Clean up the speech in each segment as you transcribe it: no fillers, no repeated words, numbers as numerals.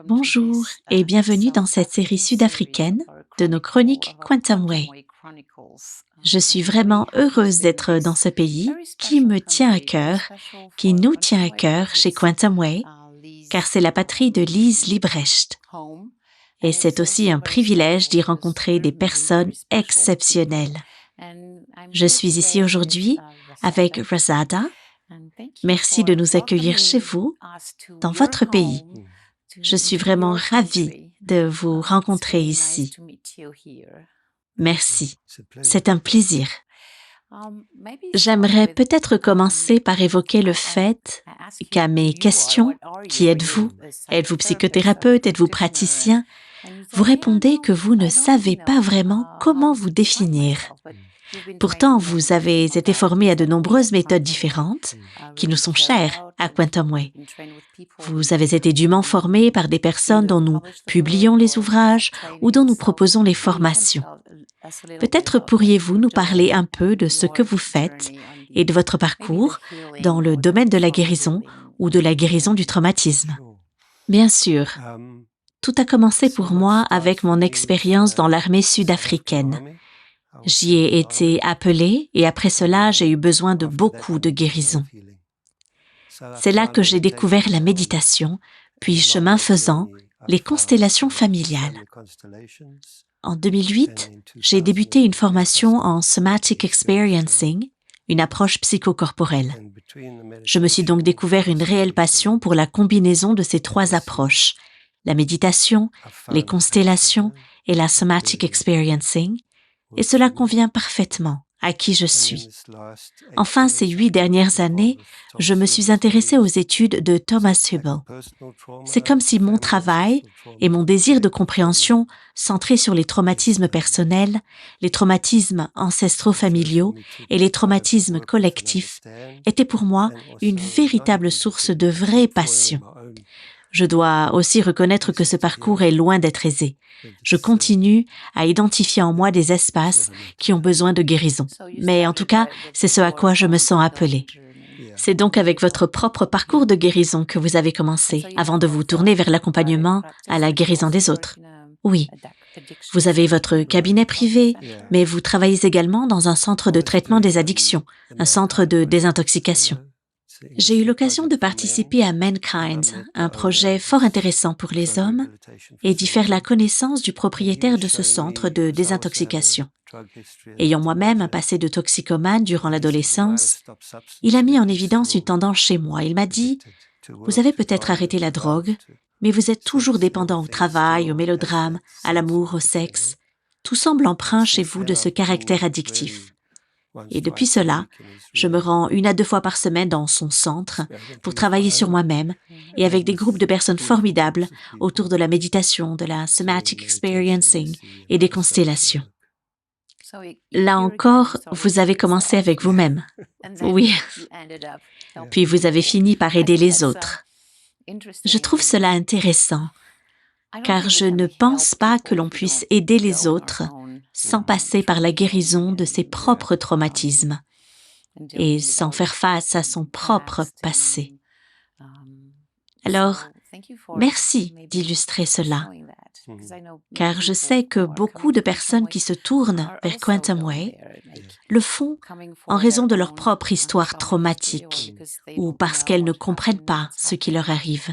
Bonjour et bienvenue dans cette série sud-africaine de nos chroniques Quantum Way. Je suis vraiment heureuse d'être dans ce pays qui me tient à cœur, qui nous tient à cœur chez Quantum Way, car c'est la patrie de Lise Liebrecht. Et c'est aussi un privilège d'y rencontrer des personnes exceptionnelles. Je suis ici aujourd'hui avec Razada. Merci de nous accueillir chez vous, dans votre pays. Je suis vraiment ravie de vous rencontrer ici. Merci, c'est un plaisir. J'aimerais peut-être commencer par évoquer le fait qu'à mes questions, qui êtes-vous? Êtes-vous psychothérapeute? Êtes-vous praticien? Vous répondez que vous ne savez pas vraiment comment vous définir. Pourtant, vous avez été formé à de nombreuses méthodes différentes qui nous sont chères à Quantum Way. Vous avez été dûment formé par des personnes dont nous publions les ouvrages ou dont nous proposons les formations. Peut-être pourriez-vous nous parler un peu de ce que vous faites et de votre parcours dans le domaine de la guérison ou de la guérison du traumatisme. Bien sûr. Tout a commencé pour moi avec mon expérience dans l'armée sud-africaine. J'y ai été appelée et après cela, j'ai eu besoin de beaucoup de guérison. C'est là que j'ai découvert la méditation, puis chemin faisant, les constellations familiales. En 2008, j'ai débuté une formation en Somatic Experiencing, une approche psychocorporelle. Je me suis donc découvert une réelle passion pour la combinaison de ces trois approches, la méditation, les constellations et la Somatic Experiencing, et cela convient parfaitement à qui je suis. Enfin, ces 8 dernières années, je me suis intéressée aux études de Thomas Hübl. C'est comme si mon travail et mon désir de compréhension centré sur les traumatismes personnels, les traumatismes ancestraux-familiaux et les traumatismes collectifs étaient pour moi une véritable source de vraie passion. Je dois aussi reconnaître que ce parcours est loin d'être aisé. Je continue à identifier en moi des espaces qui ont besoin de guérison. Mais en tout cas, c'est ce à quoi je me sens appelée. C'est donc avec votre propre parcours de guérison que vous avez commencé, avant de vous tourner vers l'accompagnement à la guérison des autres. Oui. Vous avez votre cabinet privé, mais vous travaillez également dans un centre de traitement des addictions, un centre de désintoxication. J'ai eu l'occasion de participer à Mankind, un projet fort intéressant pour les hommes, et d'y faire la connaissance du propriétaire de ce centre de désintoxication. Ayant moi-même un passé de toxicomane durant l'adolescence, il a mis en évidence une tendance chez moi. Il m'a dit « Vous avez peut-être arrêté la drogue, mais vous êtes toujours dépendant au travail, au mélodrame, à l'amour, au sexe. Tout semble empreint chez vous de ce caractère addictif. » Et depuis cela, je me rends 1 à 2 fois par semaine dans son centre pour travailler sur moi-même et avec des groupes de personnes formidables autour de la méditation, de la somatic experiencing et des constellations. Là encore, vous avez commencé avec vous-même. Oui. Puis vous avez fini par aider les autres. Je trouve cela intéressant, car je ne pense pas que l'on puisse aider les autres sans passer par la guérison de ses propres traumatismes et sans faire face à son propre passé. Alors, merci d'illustrer cela, car je sais que beaucoup de personnes qui se tournent vers Quantum Way le font en raison de leur propre histoire traumatique ou parce qu'elles ne comprennent pas ce qui leur arrive.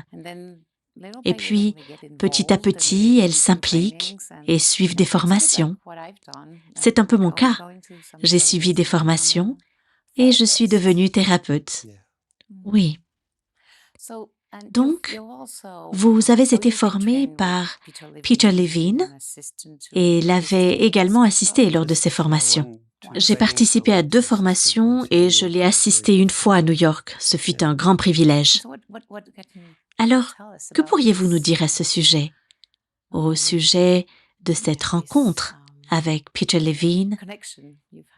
Et puis, petit à petit, elles s'impliquent et suivent des formations. C'est un peu mon cas. J'ai suivi des formations et je suis devenue thérapeute. Oui. Donc, vous avez été formé par Peter Levine et l'avez également assisté lors de ces formations. J'ai participé à 2 formations et je l'ai assisté 1 fois à New York. Ce fut un grand privilège. Alors, que pourriez-vous nous dire à ce sujet? Au sujet de cette rencontre avec Peter Levine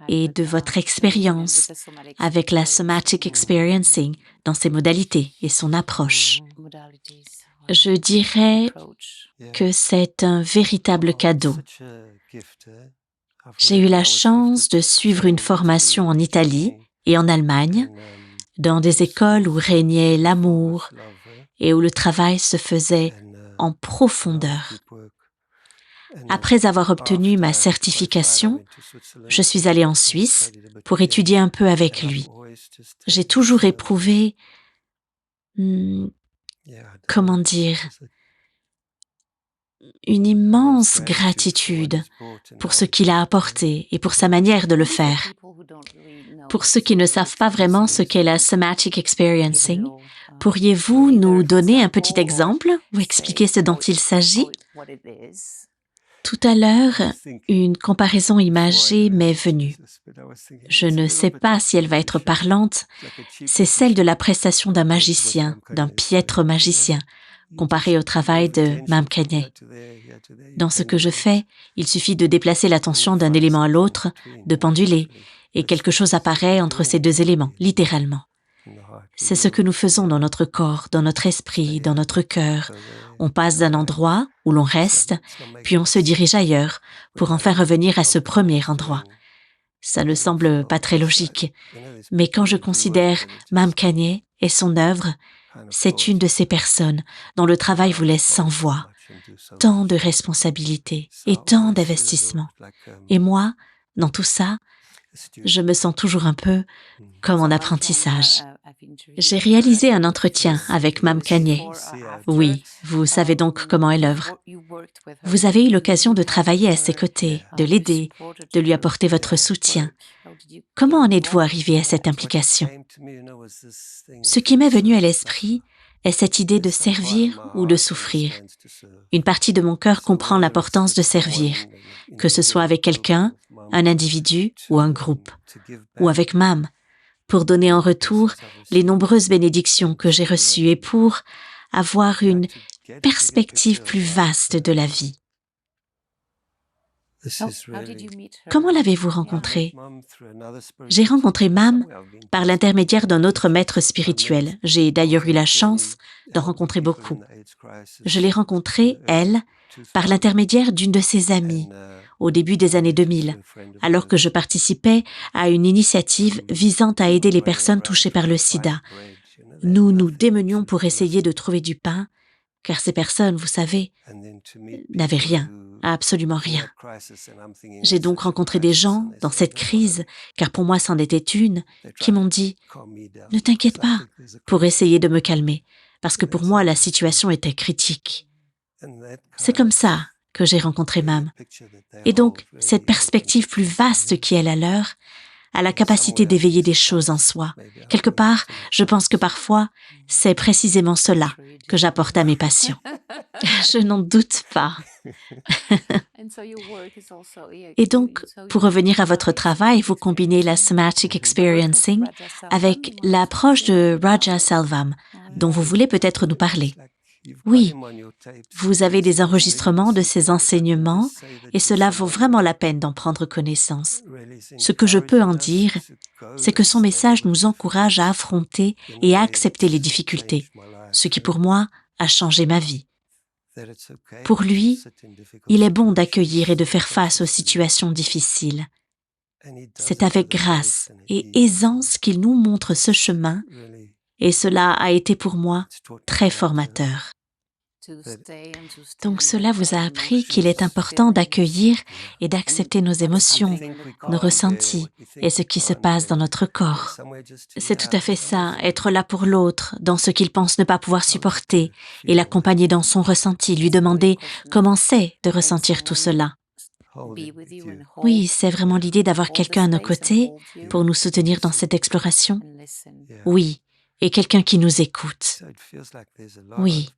et de votre expérience avec la Somatic Experiencing dans ses modalités et son approche. Je dirais que c'est un véritable cadeau. J'ai eu la chance de suivre une formation en Italie et en Allemagne, dans des écoles où régnait l'amour et où le travail se faisait en profondeur. Après avoir obtenu ma certification, je suis allée en Suisse pour étudier un peu avec lui. J'ai toujours éprouvé, comment dire, une immense gratitude pour ce qu'il a apporté et pour sa manière de le faire. Pour ceux qui ne savent pas vraiment ce qu'est la somatic experiencing, pourriez-vous nous donner un petit exemple ou expliquer ce dont il s'agit? Tout à l'heure, une comparaison imagée m'est venue. Je ne sais pas si elle va être parlante, c'est celle de la prestation d'un magicien, d'un piètre magicien, comparé au travail de Mam Kanye. Dans ce que je fais, il suffit de déplacer l'attention d'un élément à l'autre, de penduler, et quelque chose apparaît entre ces deux éléments, littéralement. C'est ce que nous faisons dans notre corps, dans notre esprit, dans notre cœur. On passe d'un endroit où l'on reste, puis on se dirige ailleurs pour enfin revenir à ce premier endroit. Ça ne semble pas très logique, mais quand je considère Mam Kanye et son œuvre, c'est une de ces personnes dont le travail vous laisse sans voix, tant de responsabilités et tant d'investissements. Et moi, dans tout ça, je me sens toujours un peu comme en apprentissage. J'ai réalisé un entretien avec Mam Kanye. Oui, vous savez donc comment elle œuvre. Vous avez eu l'occasion de travailler à ses côtés, de l'aider, de lui apporter votre soutien. Comment en êtes-vous arrivé à cette implication? Ce qui m'est venu à l'esprit est cette idée de servir ou de souffrir. Une partie de mon cœur comprend l'importance de servir, que ce soit avec quelqu'un, un individu ou un groupe, ou avec Mam, pour donner en retour les nombreuses bénédictions que j'ai reçues et pour avoir une perspective plus vaste de la vie. Comment l'avez-vous rencontrée? J'ai rencontré Mam par l'intermédiaire d'un autre maître spirituel. J'ai d'ailleurs eu la chance d'en rencontrer beaucoup. Je l'ai rencontrée, elle, par l'intermédiaire d'une de ses amies, au début des années 2000, alors que je participais à une initiative visant à aider les personnes touchées par le sida. Nous nous démenions pour essayer de trouver du pain, car ces personnes, vous savez, n'avaient rien, absolument rien. J'ai donc rencontré des gens dans cette crise, car pour moi c'en était une, qui m'ont dit « Ne t'inquiète pas » pour essayer de me calmer, parce que pour moi la situation était critique. C'est comme ça que j'ai rencontré Mam. Et donc, cette perspective plus vaste qui est la leur a la capacité d'éveiller des choses en soi. Quelque part, je pense que parfois, c'est précisément cela que j'apporte à mes patients. Je n'en doute pas. Et donc, pour revenir à votre travail, vous combinez la somatic experiencing avec l'approche de Raja Selvam, dont vous voulez peut-être nous parler. Oui, vous avez des enregistrements de ces enseignements et cela vaut vraiment la peine d'en prendre connaissance. Ce que je peux en dire, c'est que son message nous encourage à affronter et à accepter les difficultés, ce qui pour moi a changé ma vie. Pour lui, il est bon d'accueillir et de faire face aux situations difficiles. C'est avec grâce et aisance qu'il nous montre ce chemin et cela a été pour moi très formateur. Donc cela vous a appris qu'il est important d'accueillir et d'accepter nos émotions, nos ressentis et ce qui se passe dans notre corps. C'est tout à fait ça, être là pour l'autre, dans ce qu'il pense ne pas pouvoir supporter, et l'accompagner dans son ressenti, lui demander comment c'est de ressentir tout cela. Oui, c'est vraiment l'idée d'avoir quelqu'un à nos côtés pour nous soutenir dans cette exploration. Oui, et quelqu'un qui nous écoute. Oui,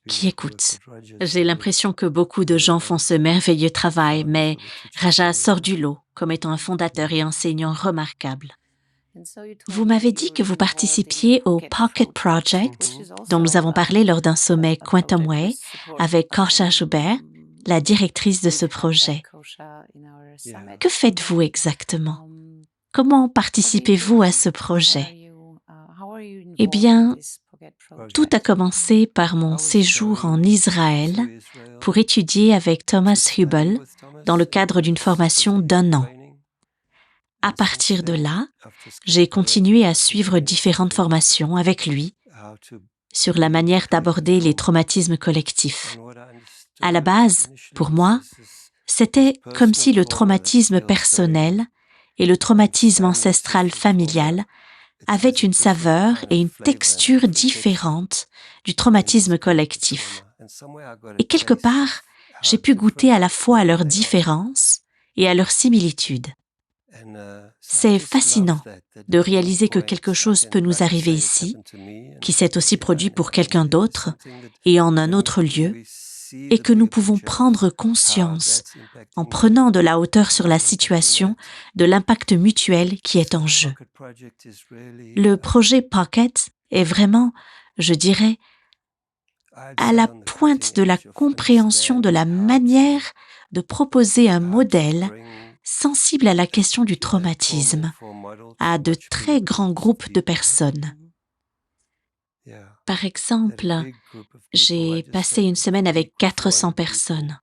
qui écoute. J'ai l'impression que beaucoup de gens font ce merveilleux travail, mais Raja sort du lot comme étant un fondateur et enseignant remarquable. Vous m'avez dit que vous participiez au Pocket Project, dont nous avons parlé lors d'un sommet Quantum Way avec Kausha Joubert, la directrice de ce projet. Que faites-vous exactement? Comment participez-vous à ce projet? Eh bien, tout a commencé par mon séjour en Israël pour étudier avec Thomas Hübel dans le cadre d'une formation d'1 an. À partir de là, j'ai continué à suivre différentes formations avec lui sur la manière d'aborder les traumatismes collectifs. À la base, pour moi, c'était comme si le traumatisme personnel et le traumatisme ancestral familial avaient une saveur et une texture différentes du traumatisme collectif. Et quelque part, j'ai pu goûter à la fois à leurs différences et à leurs similitudes. C'est fascinant de réaliser que quelque chose peut nous arriver ici, qui s'est aussi produit pour quelqu'un d'autre et en un autre lieu, et que nous pouvons prendre conscience, en prenant de la hauteur sur la situation, de l'impact mutuel qui est en jeu. Le projet Pocket est vraiment, je dirais, à la pointe de la compréhension de la manière de proposer un modèle sensible à la question du traumatisme à de très grands groupes de personnes. Par exemple, j'ai passé une semaine avec 400 personnes.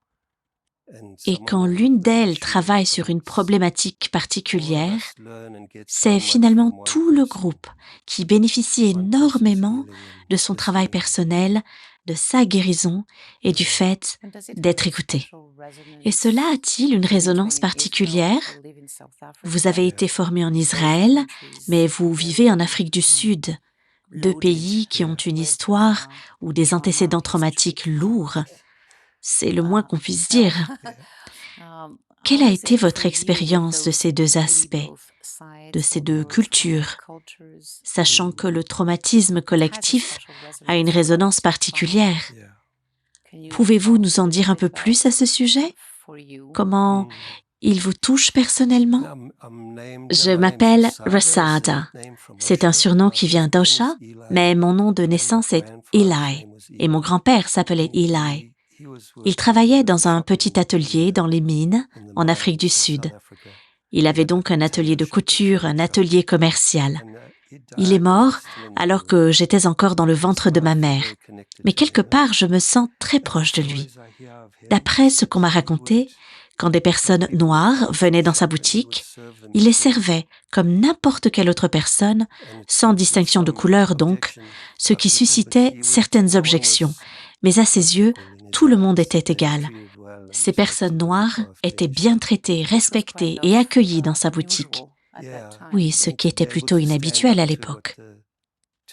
Et quand l'une d'elles travaille sur une problématique particulière, c'est finalement tout le groupe qui bénéficie énormément de son travail personnel, de sa guérison et du fait d'être écouté. Et cela a-t-il une résonance particulière? Vous avez été formé en Israël, mais vous vivez en Afrique du Sud, deux pays qui ont une histoire ou des antécédents traumatiques lourds. C'est le moins qu'on puisse dire. Quelle a été votre expérience de ces deux aspects, de ces deux cultures, sachant que le traumatisme collectif a une résonance particulière? Pouvez-vous nous en dire un peu plus à ce sujet? Comment il vous touche personnellement? Je m'appelle Rasada. C'est un surnom qui vient d'Osha, mais mon nom de naissance est Eli, et mon grand-père s'appelait Eli. Il travaillait dans un petit atelier dans les mines, en Afrique du Sud. Il avait donc un atelier de couture, un atelier commercial. Il est mort alors que j'étais encore dans le ventre de ma mère. Mais quelque part, je me sens très proche de lui. D'après ce qu'on m'a raconté, quand des personnes noires venaient dans sa boutique, il les servait comme n'importe quelle autre personne, sans distinction de couleur donc, ce qui suscitait certaines objections. Mais à ses yeux, tout le monde était égal. Ces personnes noires étaient bien traitées, respectées et accueillies dans sa boutique. Oui, ce qui était plutôt inhabituel à l'époque.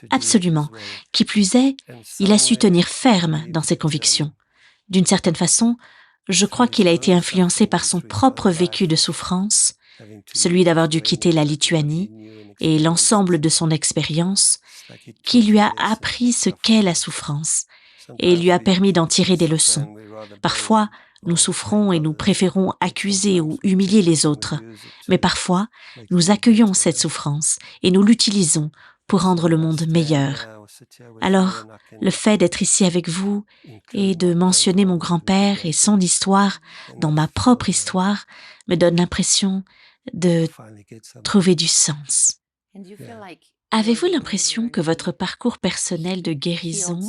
Absolument. Qui plus est, il a su tenir ferme dans ses convictions. D'une certaine façon, je crois qu'il a été influencé par son propre vécu de souffrance, celui d'avoir dû quitter la Lituanie et l'ensemble de son expérience, qui lui a appris ce qu'est la souffrance et lui a permis d'en tirer des leçons. Parfois, nous souffrons et nous préférons accuser ou humilier les autres, mais parfois, nous accueillons cette souffrance et nous l'utilisons pour rendre le monde meilleur. Alors, le fait d'être ici avec vous et de mentionner mon grand-père et son histoire dans ma propre histoire me donne l'impression de trouver du sens. Avez-vous l'impression que votre parcours personnel de guérison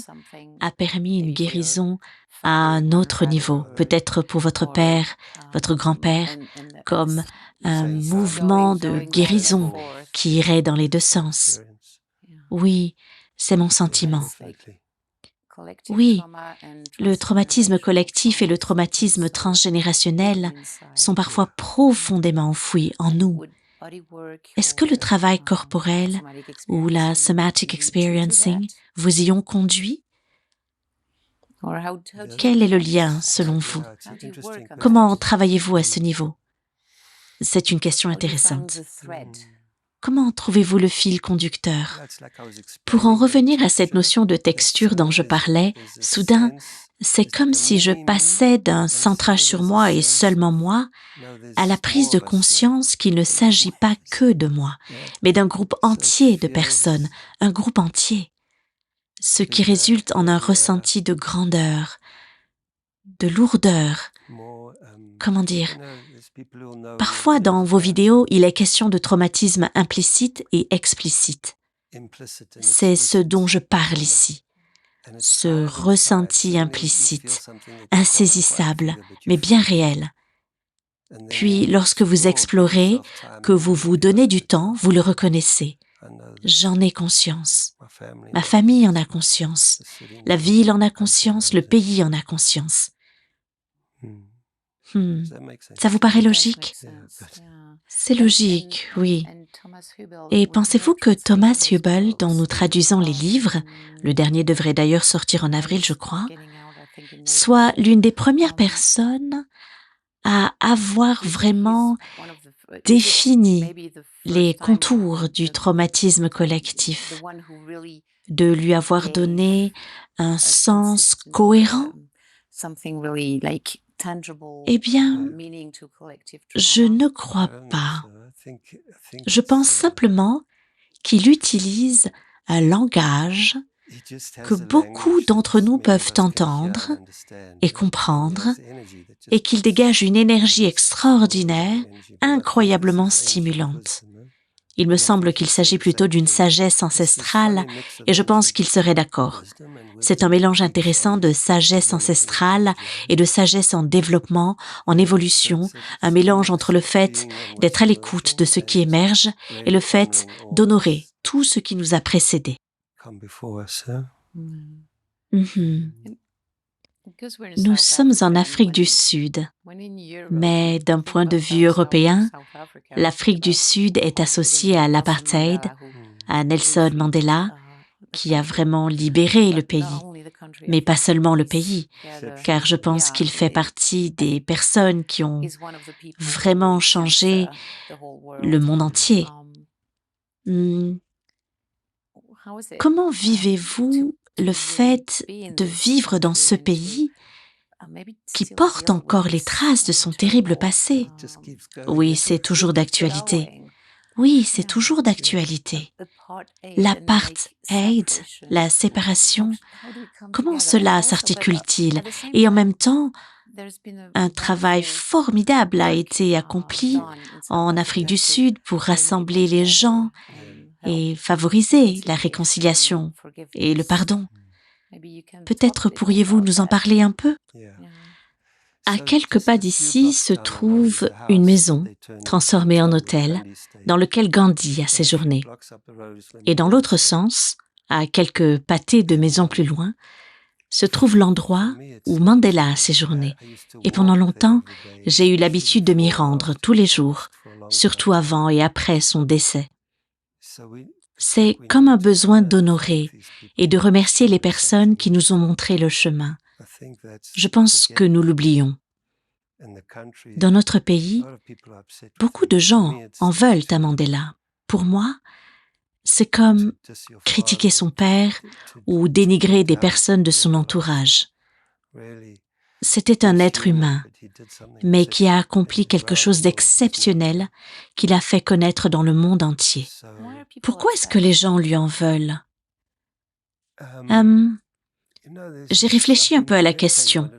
a permis une guérison à un autre niveau, peut-être pour votre père, votre grand-père, comme un mouvement de guérison qui irait dans les deux sens? Oui, c'est mon sentiment. Oui, le traumatisme collectif et le traumatisme transgénérationnel sont parfois profondément enfouis en nous. Est-ce que le travail corporel ou la somatic experiencing vous y ont conduit? Quel est le lien selon vous? Comment travaillez-vous à ce niveau? C'est une question intéressante. Comment trouvez-vous le fil conducteur? Pour en revenir à cette notion de texture dont je parlais, soudain, c'est comme si je passais d'un centrage sur moi et seulement moi à la prise de conscience qu'il ne s'agit pas que de moi, mais d'un groupe entier de personnes, un groupe entier. Ce qui résulte en un ressenti de grandeur, de lourdeur. Comment dire? Parfois, dans vos vidéos, il est question de traumatisme implicite et explicite. C'est ce dont je parle ici. Ce ressenti implicite, insaisissable, mais bien réel. Puis, lorsque vous explorez, que vous vous donnez du temps, vous le reconnaissez. J'en ai conscience. Ma famille en a conscience. La ville en a conscience. Le pays en a conscience. Ça vous paraît logique? C'est logique, oui. Et pensez-vous que Thomas Hübl, dont nous traduisons les livres, le dernier devrait d'ailleurs sortir en avril, je crois, soit l'une des premières personnes à avoir vraiment défini les contours du traumatisme collectif, de lui avoir donné un sens cohérent? Eh bien, je ne crois pas. Je pense simplement qu'il utilise un langage que beaucoup d'entre nous peuvent entendre et comprendre, et qu'il dégage une énergie extraordinaire, incroyablement stimulante. Il me semble qu'il s'agit plutôt d'une sagesse ancestrale, et je pense qu'il serait d'accord. C'est un mélange intéressant de sagesse ancestrale et de sagesse en développement, en évolution, un mélange entre le fait d'être à l'écoute de ce qui émerge et le fait d'honorer tout ce qui nous a précédés. Mhm. Nous sommes en Afrique du Sud, mais d'un point de vue européen, l'Afrique du Sud est associée à l'apartheid, à Nelson Mandela, qui a vraiment libéré le pays, mais pas seulement le pays, car je pense qu'il fait partie des personnes qui ont vraiment changé le monde entier. Comment vivez-vous le fait de vivre dans ce pays qui porte encore les traces de son terrible passé? Oui, c'est toujours d'actualité. Oui, c'est toujours d'actualité. L'apartheid, la séparation, comment cela s'articule-t-il? Et en même temps, un travail formidable a été accompli en Afrique du Sud pour rassembler les gens et favoriser la réconciliation et le pardon. Peut-être pourriez-vous nous en parler un peu? À quelques pas d'ici se trouve une maison transformée en hôtel dans lequel Gandhi a séjourné. Et dans l'autre sens, à quelques pâtés de maisons plus loin, se trouve l'endroit où Mandela a séjourné. Et pendant longtemps, j'ai eu l'habitude de m'y rendre tous les jours, surtout avant et après son décès. C'est comme un besoin d'honorer et de remercier les personnes qui nous ont montré le chemin. Je pense que nous l'oublions. Dans notre pays, beaucoup de gens en veulent à Mandela. Pour moi, c'est comme critiquer son père ou dénigrer des personnes de son entourage. C'était un être humain, mais qui a accompli quelque chose d'exceptionnel qu'il a fait connaître dans le monde entier. Pourquoi est-ce que les gens lui en veulent? J'ai réfléchi un peu à la question.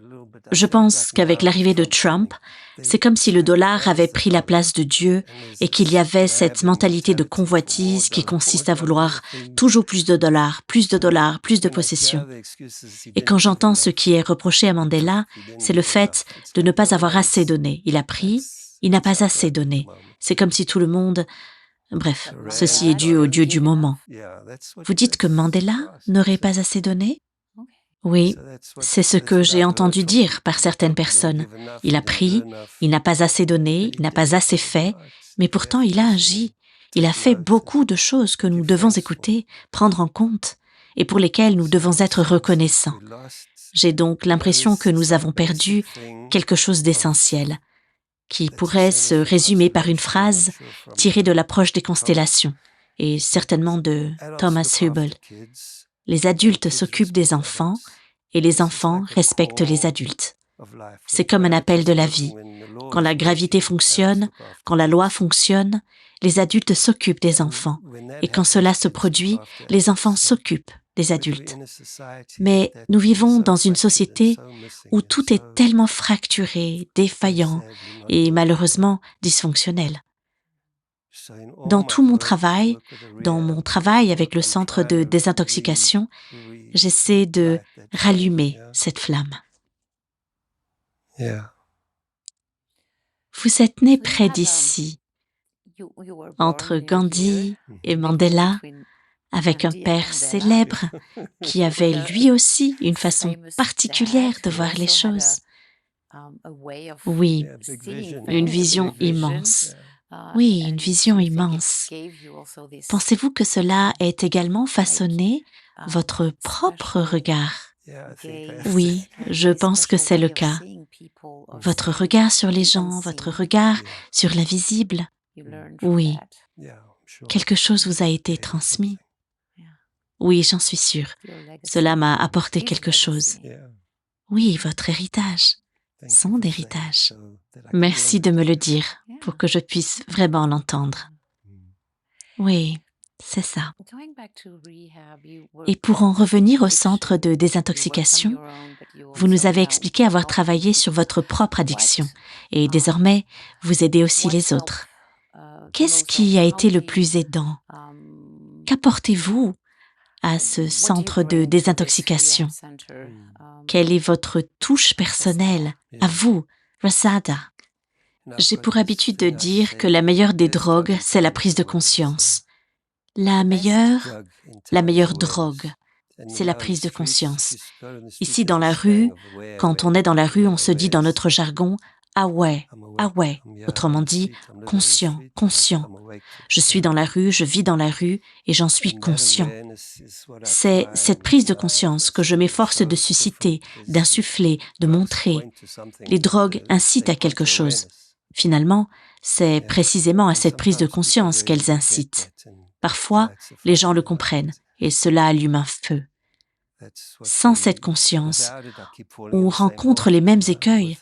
Je pense qu'avec l'arrivée de Trump, c'est comme si le dollar avait pris la place de Dieu et qu'il y avait cette mentalité de convoitise qui consiste à vouloir toujours plus de dollars, plus de dollars, plus de possessions. Et quand j'entends ce qui est reproché à Mandela, c'est le fait de ne pas avoir assez donné. Il a pris, il n'a pas assez donné. C'est comme si tout le monde... Bref, ceci est dû au Dieu du moment. Vous dites que Mandela n'aurait pas assez donné? Oui, c'est ce que j'ai entendu dire par certaines personnes. Il a pris, il n'a pas assez donné, il n'a pas assez fait, mais pourtant il a agi. Il a fait beaucoup de choses que nous devons écouter, prendre en compte, et pour lesquelles nous devons être reconnaissants. J'ai donc l'impression que nous avons perdu quelque chose d'essentiel, qui pourrait se résumer par une phrase tirée de l'approche des constellations, et certainement de Thomas Hübl. Les adultes s'occupent des enfants et les enfants respectent les adultes. C'est comme un appel de la vie. Quand la gravité fonctionne, quand la loi fonctionne, les adultes s'occupent des enfants. Et quand cela se produit, les enfants s'occupent des adultes. Mais nous vivons dans une société où tout est tellement fracturé, défaillant et malheureusement dysfonctionnel. Dans tout mon travail, dans mon travail avec le centre de désintoxication, j'essaie de rallumer cette flamme. Vous êtes né près d'ici. entre Gandhi et Mandela, avec un père célèbre qui avait lui aussi une façon particulière de voir les choses. Oui, une vision immense. Oui, une vision immense. Pensez-vous que cela ait également façonné votre propre regard? Oui, je pense que c'est le cas. Votre regard sur les gens, votre regard sur l'invisible. Oui, quelque chose vous a été transmis. Oui, j'en suis sûre. Cela m'a apporté quelque chose. Oui, votre héritage, son héritage. Merci de me le dire pour que je puisse vraiment l'entendre. Oui, c'est ça. Et pour en revenir au centre de désintoxication, vous nous avez expliqué avoir travaillé sur votre propre addiction et désormais, vous aidez aussi les autres. Qu'est-ce qui a été le plus aidant? Qu'apportez-vous à ce centre de désintoxication? Quelle est votre touche personnelle à vous, Rasada? J'ai pour habitude de dire que la meilleure des drogues, c'est la prise de conscience. La meilleure drogue, c'est la prise de conscience. Ici, dans la rue, quand on est dans la rue, on se dit dans notre jargon « ah ouais », autrement dit « conscient, conscient ». Je suis dans la rue, je vis dans la rue et j'en suis conscient. C'est cette prise de conscience que je m'efforce de susciter, d'insuffler, de montrer. Les drogues incitent à quelque chose. Finalement, c'est précisément à cette prise de conscience qu'elles incitent. Parfois, les gens le comprennent et cela allume un feu. Sans cette conscience, on rencontre les mêmes écueils,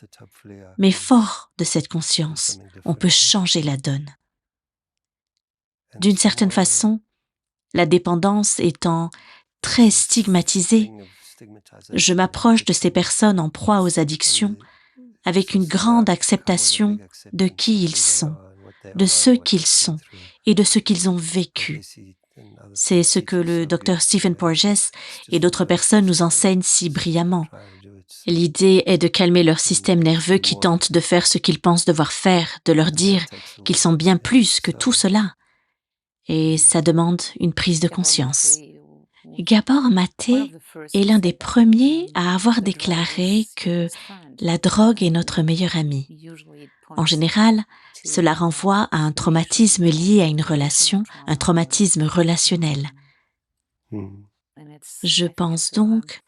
mais fort de cette conscience, on peut changer la donne. D'une certaine façon, la dépendance étant très stigmatisée, je m'approche de ces personnes en proie aux addictions avec une grande acceptation de qui ils sont, de ce qu'ils sont et de ce qu'ils ont vécu. C'est ce que le Dr Stephen Porges et d'autres personnes nous enseignent si brillamment. L'idée est de calmer leur système nerveux qui tente de faire ce qu'ils pensent devoir faire, de leur dire qu'ils sont bien plus que tout cela. Et ça demande une prise de conscience. Gabor Maté est l'un des premiers à avoir déclaré que la drogue est notre meilleur ami. En général, cela renvoie à un traumatisme lié à une relation, un traumatisme relationnel. Je pense donc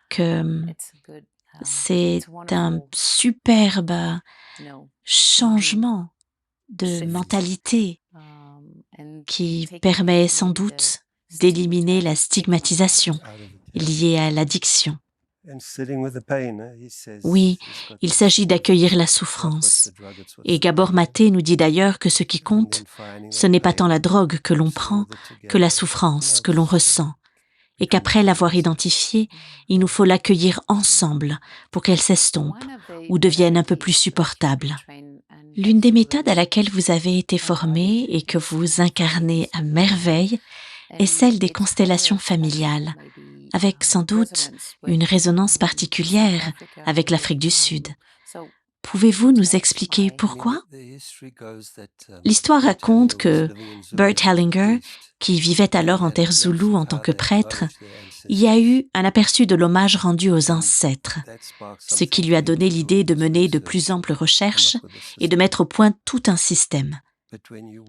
que c'est un superbe changement de mentalité qui permet sans doute d'éliminer la stigmatisation liée à l'addiction. Oui, il s'agit d'accueillir la souffrance. Et Gabor Maté nous dit d'ailleurs que ce qui compte, ce n'est pas tant la drogue que l'on prend, que la souffrance que l'on ressent. Et qu'après l'avoir identifiée, il nous faut l'accueillir ensemble pour qu'elle s'estompe ou devienne un peu plus supportable. L'une des méthodes à laquelle vous avez été formé et que vous incarnez à merveille est celle des constellations familiales, avec sans doute une résonance particulière avec l'Afrique du Sud. Pouvez-vous nous expliquer pourquoi? L'histoire raconte que Bert Hellinger, qui vivait alors en terre zoulou en tant que prêtre, y a eu un aperçu de l'hommage rendu aux ancêtres, ce qui lui a donné l'idée de mener de plus amples recherches et de mettre au point tout un système.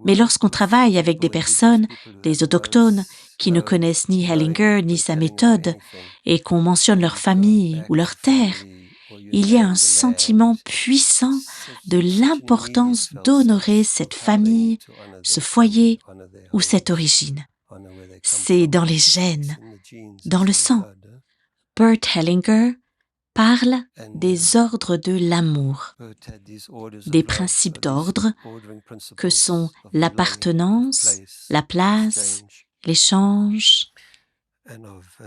Mais lorsqu'on travaille avec des personnes, des autochtones, qui ne connaissent ni Hellinger ni sa méthode, et qu'on mentionne leur famille ou leur terre, il y a un sentiment puissant de l'importance d'honorer cette famille, ce foyer ou cette origine. C'est dans les gènes, dans le sang. Bert Hellinger parle des ordres de l'amour, des principes d'ordre que sont l'appartenance, la place, l'échange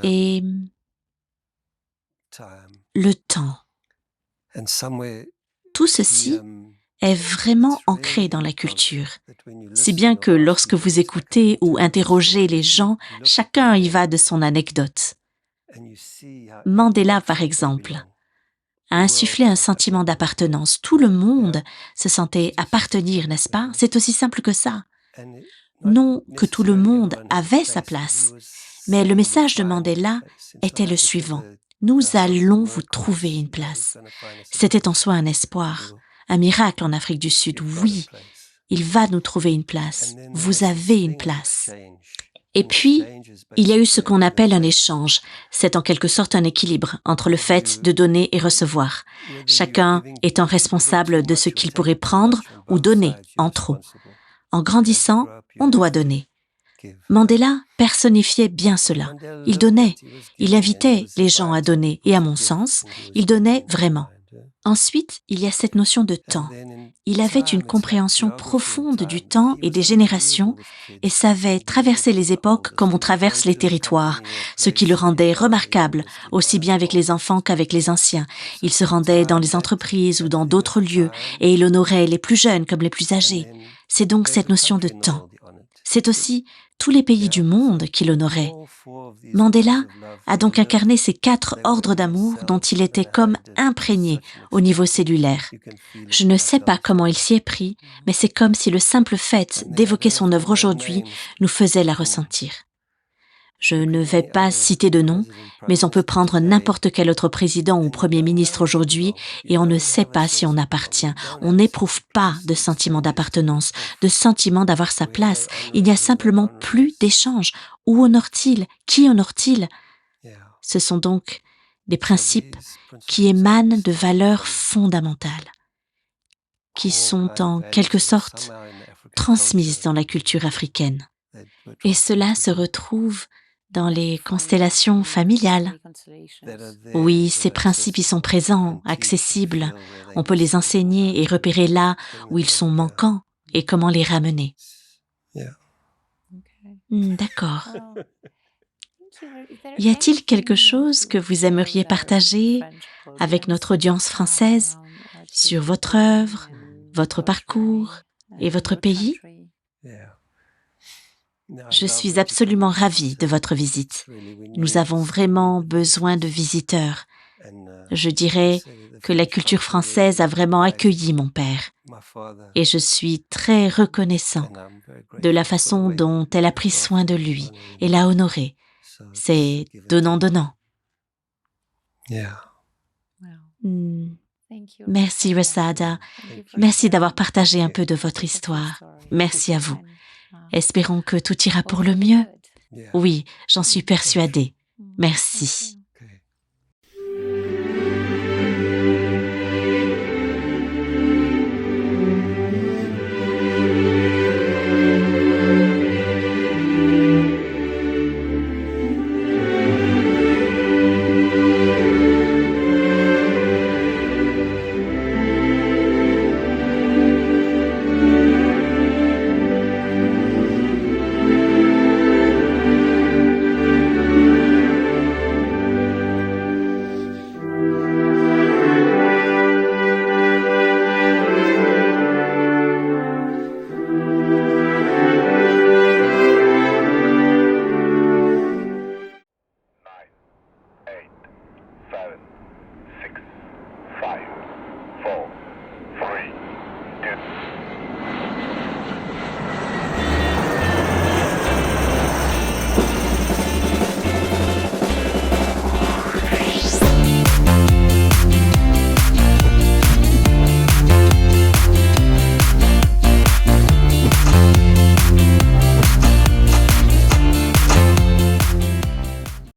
et le temps. Tout ceci est vraiment ancré dans la culture, si bien que lorsque vous écoutez ou interrogez les gens, chacun y va de son anecdote. Mandela, par exemple, a insufflé un sentiment d'appartenance. Tout le monde se sentait appartenir, n'est-ce pas? C'est aussi simple que ça. Non que tout le monde avait sa place, mais le message de Mandela était le suivant. Nous allons vous trouver une place. C'était en soi un espoir, un miracle en Afrique du Sud. Oui, il va nous trouver une place. Vous avez une place. Et puis, il y a eu ce qu'on appelle un échange. C'est en quelque sorte un équilibre entre le fait de donner et recevoir. Chacun étant responsable de ce qu'il pourrait prendre ou donner en trop. En grandissant, on doit donner. Mandela personnifiait bien cela. Il donnait, il invitait les gens à donner et à mon sens, il donnait vraiment. Ensuite, il y a cette notion de temps. Il avait une compréhension profonde du temps et des générations et savait traverser les époques comme on traverse les territoires, ce qui le rendait remarquable, aussi bien avec les enfants qu'avec les anciens. Il se rendait dans les entreprises ou dans d'autres lieux et il honorait les plus jeunes comme les plus âgés. C'est donc cette notion de temps. C'est aussi tous les pays du monde qui l'honoraient. Mandela a donc incarné ces 4 ordres d'amour dont il était comme imprégné au niveau cellulaire. Je ne sais pas comment il s'y est pris, mais c'est comme si le simple fait d'évoquer son œuvre aujourd'hui nous faisait la ressentir. Je ne vais pas citer de nom, mais on peut prendre n'importe quel autre président ou premier ministre aujourd'hui et on ne sait pas si on appartient. On n'éprouve pas de sentiment d'appartenance, de sentiment d'avoir sa place. Il n'y a simplement plus d'échange. Où honore-t-il? Qui honore-t-il? Ce sont donc des principes qui émanent de valeurs fondamentales, qui sont en quelque sorte transmises dans la culture africaine. Et cela se retrouve dans les constellations familiales. Oui, ces principes y sont présents, accessibles. On peut les enseigner et repérer là où ils sont manquants et comment les ramener. D'accord. Y a-t-il quelque chose que vous aimeriez partager avec notre audience française sur votre œuvre, votre parcours et votre pays? Je suis absolument ravie de votre visite. Nous avons vraiment besoin de visiteurs. Je dirais que la culture française a vraiment accueilli mon père. Et je suis très reconnaissant de la façon dont elle a pris soin de lui et l'a honoré. C'est donnant-donnant. Merci Resada. Merci d'avoir partagé un peu de votre histoire. Merci à vous. Espérons que tout ira pour le mieux. Oui, j'en suis persuadée. Merci.